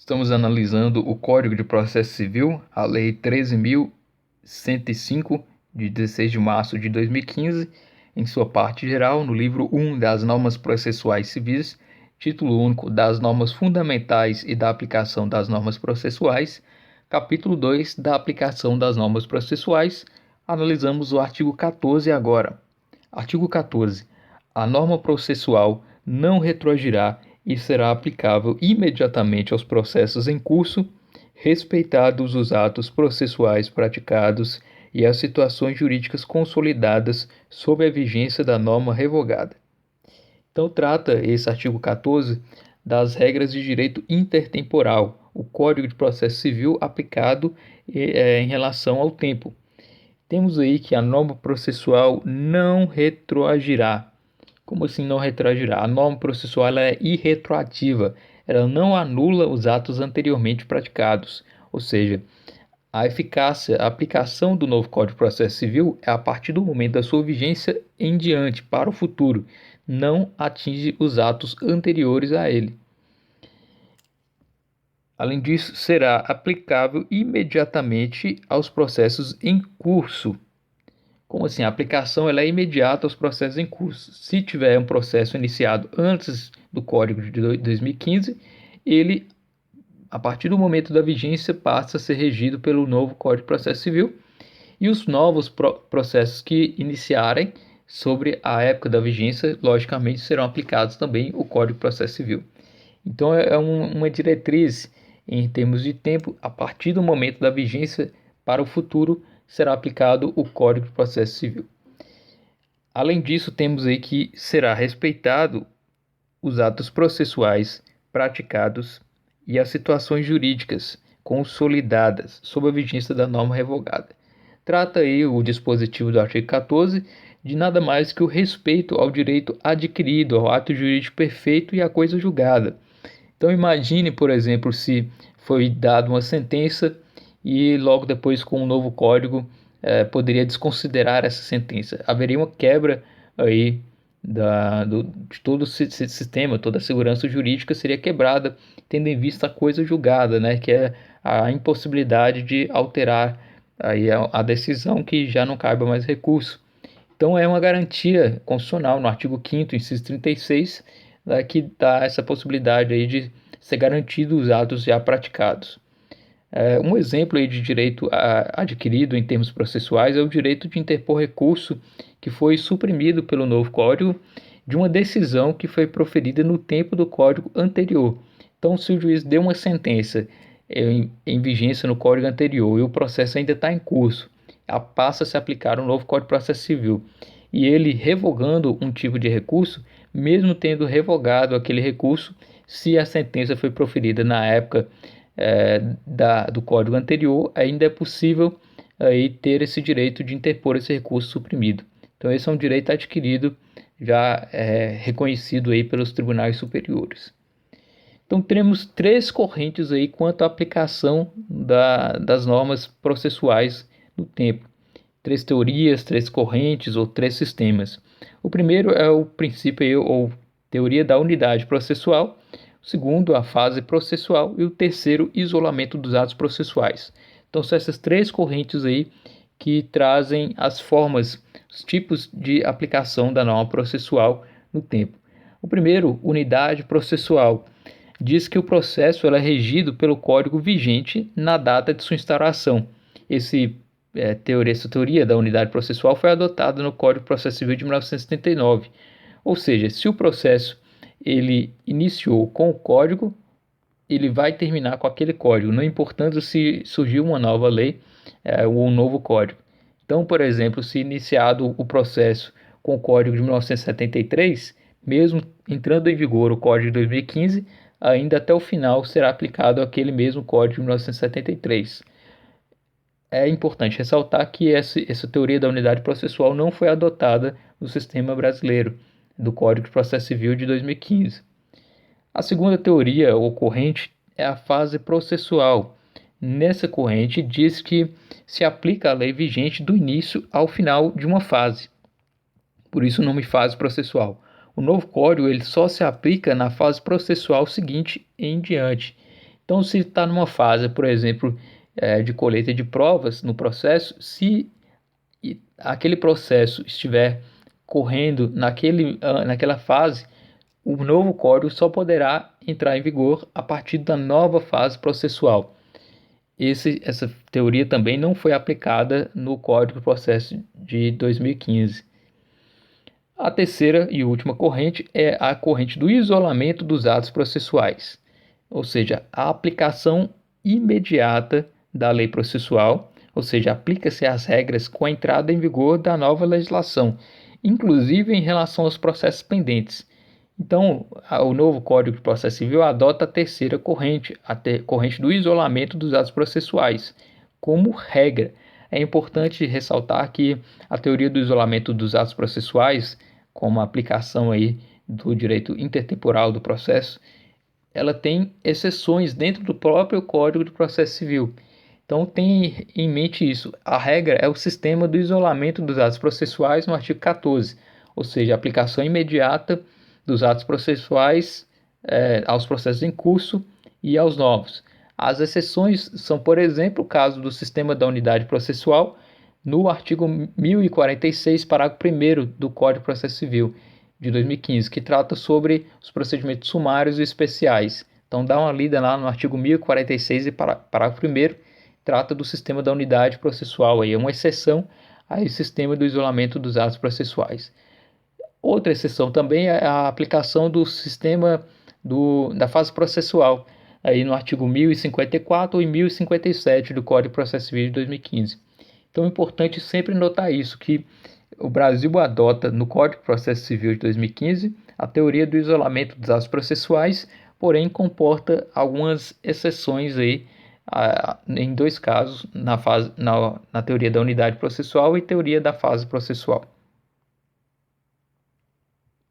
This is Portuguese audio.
Estamos analisando o Código de Processo Civil, a Lei 13.105, de 16 de março de 2015, em sua parte geral, no livro 1 das Normas Processuais Civis, título único das Normas Fundamentais e da Aplicação das Normas Processuais, capítulo 2 da Aplicação das Normas Processuais. Analisamos o artigo 14 agora. Artigo 14. A norma processual não retroagirá e será aplicável imediatamente aos processos em curso, respeitados os atos processuais praticados e as situações jurídicas consolidadas sob a vigência da norma revogada. Então, trata esse artigo 14 das regras de direito intertemporal, o Código de Processo Civil aplicado em relação ao tempo. Temos aí que a norma processual não retroagirá. Como assim não retroagirá? A norma processual ela é irretroativa, ela não anula os atos anteriormente praticados, ou seja, a eficácia, a aplicação do novo Código de Processo Civil é a partir do momento da sua vigência em diante, para o futuro, não atinge os atos anteriores a ele. Além disso, será aplicável imediatamente aos processos em curso. Como assim? A aplicação ela é imediata aos processos em curso. Se tiver um processo iniciado antes do Código de 2015, ele, a partir do momento da vigência, passa a ser regido pelo novo Código de Processo Civil, e os novos processos que iniciarem sobre a época da vigência, logicamente, serão aplicados também o Código de Processo Civil. Então, é uma diretriz em termos de tempo, a partir do momento da vigência para o futuro, será aplicado o Código de Processo Civil. Além disso, temos aí que será respeitado os atos processuais praticados e as situações jurídicas consolidadas sob a vigência da norma revogada. Trata aí o dispositivo do artigo 14 de nada mais que o respeito ao direito adquirido, ao ato jurídico perfeito e à coisa julgada. Então imagine, por exemplo, se foi dada uma sentença e logo depois com o novo código poderia desconsiderar essa sentença. Haveria uma quebra aí de todo o sistema, toda a segurança jurídica seria quebrada, tendo em vista a coisa julgada, né, que é a impossibilidade de alterar aí a decisão que já não caiba mais recurso. Então é uma garantia constitucional no artigo 5º, inciso 36, que dá essa possibilidade aí de ser garantido os atos já praticados. Um exemplo aí de direito adquirido em termos processuais é o direito de interpor recurso que foi suprimido pelo novo Código de uma decisão que foi proferida no tempo do Código anterior. Então, se o juiz deu uma sentença em vigência no Código anterior e o processo ainda está em curso, passa a se aplicar o novo Código de Processo Civil, e ele revogando um tipo de recurso, mesmo tendo revogado aquele recurso, se a sentença foi proferida na época do código anterior, ainda é possível aí ter esse direito de interpor esse recurso suprimido. Então esse é um direito adquirido, já reconhecido aí pelos tribunais superiores. Então teremos três correntes aí quanto à aplicação das normas processuais no tempo. Três teorias, três correntes ou três sistemas. O primeiro é o princípio aí, ou teoria da unidade processual. O segundo, a fase processual, e o terceiro, isolamento dos atos processuais. Então, são essas três correntes aí que trazem as formas, os tipos de aplicação da norma processual no tempo. O primeiro, unidade processual, diz que o processo é regido pelo código vigente na data de sua instauração. Essa teoria da unidade processual foi adotada no Código de Processo Civil de 1979. Ou seja, se o processo ele iniciou com o código, ele vai terminar com aquele código, não importando se surgiu uma nova lei ou um novo código. Então, por exemplo, se iniciado o processo com o código de 1973, mesmo entrando em vigor o código de 2015, ainda até o final será aplicado aquele mesmo código de 1973. É importante ressaltar que essa teoria da unidade processual não foi adotada no sistema brasileiro do Código de Processo Civil de 2015. A segunda teoria ou corrente é a fase processual. Nessa corrente diz que se aplica a lei vigente do início ao final de uma fase. Por isso o nome fase processual. O novo código ele só se aplica na fase processual seguinte em diante. Então, se está numa fase, por exemplo, de colheita de provas no processo, se aquele processo estiver correndo naquela fase, o novo código só poderá entrar em vigor a partir da nova fase processual. Essa teoria também não foi aplicada no Código de Processo de 2015. A terceira e última corrente é a corrente do isolamento dos atos processuais, ou seja, a aplicação imediata da lei processual, ou seja, aplica-se as regras com a entrada em vigor da nova legislação, inclusive em relação aos processos pendentes. Então, o novo Código de Processo Civil adota a terceira corrente, corrente do isolamento dos atos processuais, como regra. É importante ressaltar que a teoria do isolamento dos atos processuais, como a aplicação aí do direito intertemporal do processo, ela tem exceções dentro do próprio Código de Processo Civil. Então, tem em mente isso. A regra é o sistema do isolamento dos atos processuais no artigo 14, ou seja, a aplicação imediata dos atos processuais aos processos em curso e aos novos. As exceções são, por exemplo, o caso do sistema da unidade processual no artigo 1046, parágrafo 1º do Código de Processo Civil de 2015, que trata sobre os procedimentos sumários e especiais. Então dá uma lida lá no artigo 1046 e parágrafo 1º, trata do sistema da unidade processual, aí é uma exceção ao sistema do isolamento dos atos processuais. Outra exceção também é a aplicação do sistema da fase processual, aí no artigo 1054 e 1057 do Código de Processo Civil de 2015. Então é importante sempre notar isso, que o Brasil adota no Código de Processo Civil de 2015 a teoria do isolamento dos atos processuais, porém comporta algumas exceções aí, em dois casos, na teoria da unidade processual e teoria da fase processual.